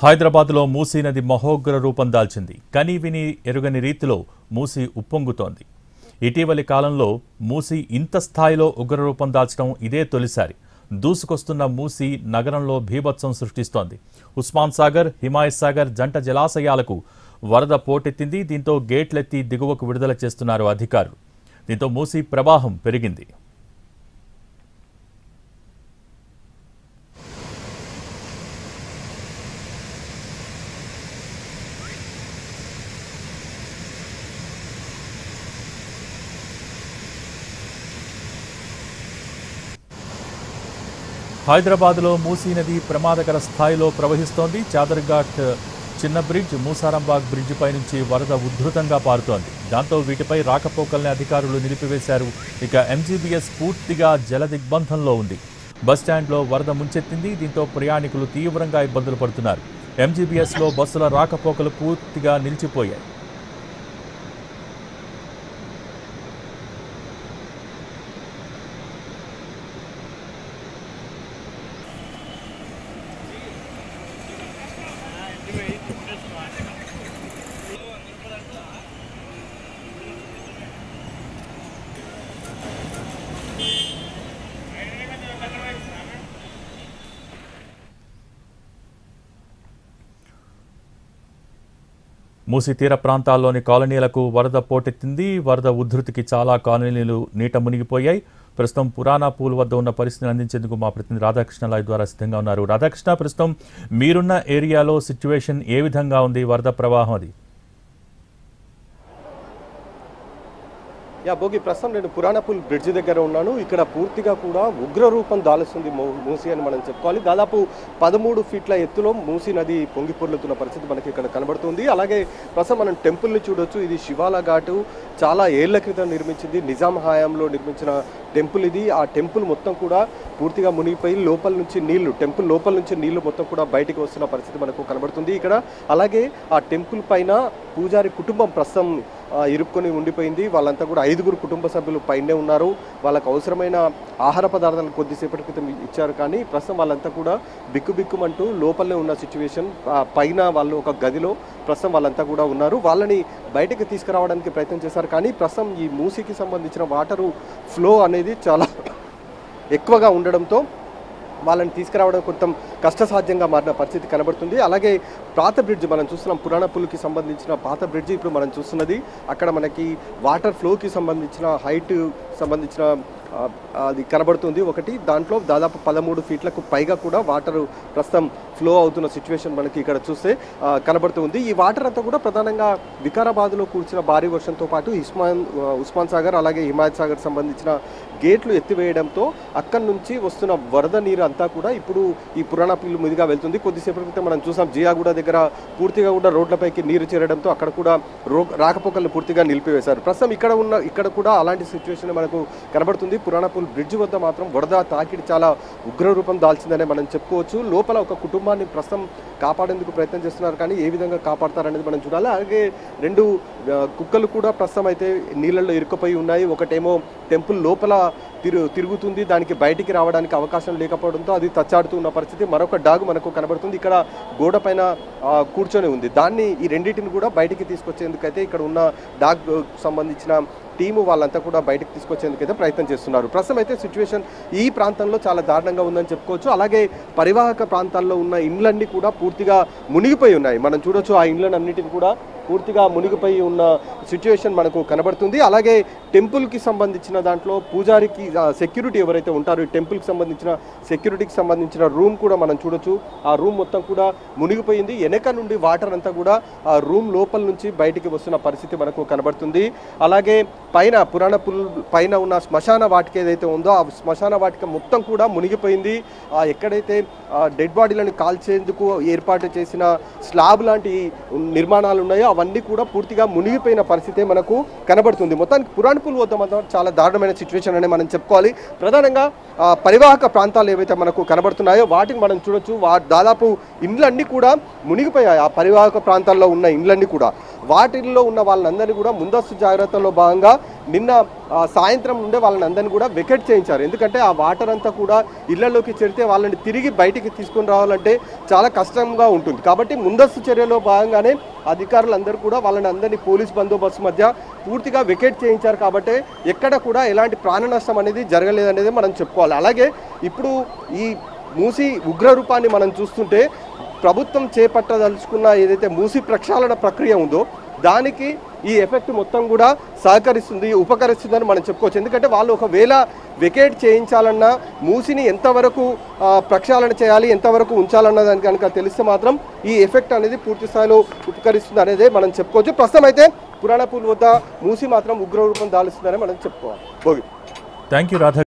హైదరాబాద్లో మూసీ నది మహోగ్ర రూపం దాల్చింది. కనీవిని ఎరుగని రీతిలో మూసీ ఉప్పొంగుతోంది. ఇటీవలి కాలంలో మూసీ ఇంత స్థాయిలో ఉగ్రరూపం దాల్చడం ఇదే తొలిసారి. దూసుకొస్తున్న మూసీ నగరంలో భీభత్సం సృష్టిస్తోంది. ఉస్మాన్ సాగర్, హిమాయత్ సాగర్ జంట జలాశయాలకు వరద పోటెత్తింది. దీంతో గేట్లెత్తి దిగువకు విడుదల చేస్తున్నారు అధికారులు. దీంతో మూసీ ప్రవాహం పెరిగింది. హైదరాబాద్లో మూసీ నది ప్రమాదకర స్థాయిలో ప్రవహిస్తోంది. చాదర్ఘాట్ చిన్న బ్రిడ్జ్, మూసారాంబాగ్ బ్రిడ్జ్ పై నుంచి వరద ఉధృతంగా పారుతోంది. దాంతో వీటిపై రాకపోకల్ని అధికారులు నిలిపివేశారు. ఇక ఎంజీబీఎస్ పూర్తిగా జల దిగ్బంధంలో ఉంది. బస్టాండ్లో వరద ముంచెత్తింది. దీంతో ప్రయాణికులు తీవ్రంగా ఇబ్బందులు పడుతున్నారు. ఎంజీబీఎస్లో బస్సుల రాకపోకలు పూర్తిగా నిలిచిపోయాయి. మూసీ తీర ప్రాంతాల్లోని కాలనీలకు వరద పోటెత్తింది. వరద ఉధృతికి చాలా కాలనీలు నీట మునిగిపోయాయి. ప్రస్తుతం పురాణా పూల్ వద్ద ఉన్న పరిస్థితిని అందించేందుకు మా ప్రతినిధి రాధాకృష్ణ లైవ్ ద్వారా సిద్ధంగా ఉన్నారు. రాధాకృష్ణ, ప్రస్తుతం మీరున్న ఏరియాలో సిచ్యువేషన్ ఏ విధంగా ఉంది? వరద ప్రవాహం అది భోగి ప్రస్తుతం నేను పురాణాపూల్ బ్రిడ్జ్ దగ్గర ఉన్నాను. ఇక్కడ పూర్తిగా కూడా ఉగ్ర రూపం దాలుస్తుంది మూసీ అని మనం చెప్పుకోవాలి. దాదాపు 13 ఫీట్ల ఎత్తులో మూసీ నది పొంగి పొర్లుతున్న పరిస్థితి మనకి ఇక్కడ కనబడుతుంది. అలాగే ప్రస్తుతం మనం టెంపుల్ని చూడొచ్చు. ఇది శివాలా ఘాటు, చాలా ఏళ్ల క్రితం నిర్మించింది. నిజాం హయాంలో నిర్మించిన టెంపుల్ ఇది. ఆ టెంపుల్ మొత్తం కూడా పూర్తిగా మునిగిపోయి లోపల నుంచి నీళ్లు, టెంపుల్ లోపల నుంచి నీళ్లు మొత్తం కూడా బయటికి వస్తున్న పరిస్థితి మనకు కనబడుతుంది ఇక్కడ. అలాగే ఆ టెంపుల్ పైన పూజారి కుటుంబం ప్రస్తుతం ఇరుక్కొని ఉండిపోయింది. వాళ్ళంతా కూడా 5 కుటుంబ సభ్యులు పైనే ఉన్నారు. వాళ్ళకు అవసరమైన ఆహార పదార్థాలు కొద్దిసేపటి క్రితం ఇచ్చారు. కానీ ప్రస్తుతం వాళ్ళంతా కూడా బిక్కుబిక్కుమంటూ లోపలనే ఉన్న సిచ్యువేషన్. పైన వాళ్ళు ఒక గదిలో ప్రస్తుతం వాళ్ళంతా కూడా ఉన్నారు. వాళ్ళని బయటకు తీసుకురావడానికి ప్రయత్నం చేశారు. కానీ ప్రస్తుతం ఈ మూసీకి సంబంధించిన వాటరు ఫ్లో అనేది చాలా ఎక్కువగా ఉండడంతో వాళ్ళని తీసుకురావడం కొంచెం కష్టసాధ్యంగా మారిన పరిస్థితి కనబడుతుంది. అలాగే పాత బ్రిడ్జ్ మనం చూస్తున్నాం, పురాణాపూల్కి సంబంధించిన పాత బ్రిడ్జ్ ఇప్పుడు మనం చూస్తున్నది. అక్కడ మనకి వాటర్ ఫ్లోకి సంబంధించిన హైట్ సంబంధించిన అది కనబడుతుంది ఒకటి. దాంట్లో దాదాపు 13 ఫీట్లకు పైగా కూడా వాటర్ ప్రస్తుతం ఫ్లో అవుతున్న సిచ్యువేషన్ మనకి ఇక్కడ చూస్తే కనబడుతుంది. ఈ వాటర్ అంతా కూడా ప్రధానంగా వికారాబాద్లో కూర్చిన భారీ వర్షంతో పాటు ఉస్మాన్ సాగర్ అలాగే హిమాయత్ సాగర్ సంబంధించిన గేట్లు ఎత్తివేయడంతో అక్కడి నుంచి వస్తున్న వరద నీరు అంతా కూడా ఇప్పుడు ఈ పురాణాపూల్ మీదుగా వెళ్తుంది. కొద్దిసేపటి క్రితం మనం చూసాం జియాగూడ దగ్గర పూర్తిగా కూడా రోడ్లపైకి నీరు చేరడంతో అక్కడ కూడా రాకపోకలను పూర్తిగా నిలిపివేశారు. ప్రస్తుతం ఇక్కడ కూడా అలాంటి సిచ్యువేషన్ మనకు కనబడుతుంది. పురాణాపూల్ బ్రిడ్జ్ వద్ద మాత్రం వరద తాకిడి చాలా ఉగ్రరూపం దాల్చిందనే మనం చెప్పుకోవచ్చు. లోపల ఒక కుటుంబాన్ని ప్రస్తుతం కాపాడేందుకు ప్రయత్నం చేస్తున్నారు. కానీ ఏ విధంగా కాపాడతారనేది మనం చూడాలి. అలాగే 2 కుక్కలు కూడా ప్రస్తుతం అయితే నీళ్ళల్లో ఇరుక్కుపోయి ఉన్నాయి. ఒకటేమో టెంపుల్ లోపల తిరుగుతుంది, దానికి బయటికి రావడానికి అవకాశం లేకపోవడంతో అది తచ్చాడుతూ ఉన్న పరిస్థితి. మరొక డాగ్ మనకు కనబడుతుంది, ఇక్కడ గోడ పైన కూర్చొని ఉంది. దాన్ని ఈ రెండింటిని కూడా బయటికి తీసుకొచ్చేందుకైతే ఇక్కడ ఉన్న డాగ్ సంబంధించిన టీము వాళ్ళంతా కూడా బయటకు తీసుకొచ్చేందుకైతే ప్రయత్నం చేస్తున్నారు. ప్రస్తుతం అయితే సిచ్యువేషన్ ఈ ప్రాంతంలో చాలా దారుణంగా ఉందని చెప్పుకోవచ్చు. అలాగే పరివాహక ప్రాంతాల్లో ఉన్న ఇండ్లన్నీ కూడా పూర్తిగా మునిగిపోయి ఉన్నాయి. మనం చూడొచ్చు ఆ ఇండ్లన్నింటిని కూడా పూర్తిగా మునిగిపోయి ఉన్న సిచ్యువేషన్ మనకు కనబడుతుంది. అలాగే టెంపుల్కి సంబంధించిన దాంట్లో పూజారికి సెక్యూరిటీ ఎవరైతే ఉంటారో ఈ టెంపుల్కి సంబంధించిన సెక్యూరిటీకి సంబంధించిన రూమ్ కూడా మనం చూడొచ్చు. ఆ రూమ్ మొత్తం కూడా మునిగిపోయింది. వెనక నుండి వాటర్ అంతా కూడా ఆ రూమ్ లోపల నుంచి బయటికి వస్తున్న పరిస్థితి మనకు కనబడుతుంది. అలాగే పైన పురాణాపూల్ పైన ఉన్న శ్మశాన వాటిక ఏదైతే ఉందో ఆ శ్మశాన వాటిక మొత్తం కూడా మునిగిపోయింది. ఎక్కడైతే డెడ్ బాడీలను కాల్చేందుకు ఏర్పాటు చేసిన స్లాబ్ లాంటి నిర్మాణాలు ఉన్నాయో అవన్నీ కూడా పూర్తిగా మునిగిపోయిన పరిస్థితే మనకు కనబడుతుంది. మొత్తానికి పురాణాపూల్ వద్ద మాత్రం చాలా దారుణమైన సిచ్యువేషన్ అనే మనం చెప్పుకోవాలి. ప్రధానంగా పరివాహక ప్రాంతాలు ఏవైతే మనకు కనబడుతున్నాయో వాటిని మనం చూడొచ్చు. దాదాపు ఇండ్లన్నీ కూడా మునిగిపోయాయి. ఆ పరివాహక ప్రాంతాల్లో ఉన్న ఇండ్లన్నీ కూడా వాటిల్లో ఉన్న వాళ్ళందరినీ కూడా ముందస్తు జాగ్రత్తల్లో భాగంగా నిన్న సాయంత్రం నుండే వాళ్ళని అందరినీ కూడా వెకెట్ చేయించారు. ఎందుకంటే ఆ వాటర్ అంతా కూడా ఇళ్లలోకి చేరితే వాళ్ళని తిరిగి బయటికి తీసుకొని రావాలంటే చాలా కష్టంగా ఉంటుంది. కాబట్టి ముందస్తు చర్యలో భాగంగానే అధికారులందరూ కూడా వాళ్ళని అందరినీ పోలీస్ బందోబస్తు మధ్య పూర్తిగా వెకెట్ చేయించారు. కాబట్టి ఎక్కడ కూడా ఎలాంటి ప్రాణ నష్టం అనేది జరగలేదనేది మనం చెప్పుకోవాలి. అలాగే ఇప్పుడు ఈ మూసి ఉగ్రరూపాన్ని మనం చూస్తుంటే ప్రభుత్వం చేపట్టదలుచుకున్న ఏదైతే మూసి ప్రక్షాళన ప్రక్రియ ఉందో దానికి ఈ ఎఫెక్ట్ మొత్తం కూడా సహకరిస్తుంది, ఉపకరిస్తుందని మనం చెప్పుకోవచ్చు. ఎందుకంటే వాళ్ళు ఒకవేళ వెకేట్ చేయించాలన్నా మూసిని ఎంతవరకు ప్రక్షాళన చేయాలి, ఎంతవరకు ఉంచాలన్న దానికి కనుక తెలిస్తే మాత్రం ఈ ఎఫెక్ట్ అనేది పూర్తి స్థాయిలో ఉపకరిస్తుంది అనేది మనం చెప్పుకోవచ్చు. ప్రస్తుతం అయితే పురాణపూల్ వద్ద మూసి మాత్రం ఉగ్రరూపం దాలుస్తుందని మనం చెప్పుకోవాలి. భోగి. Thank you Radha.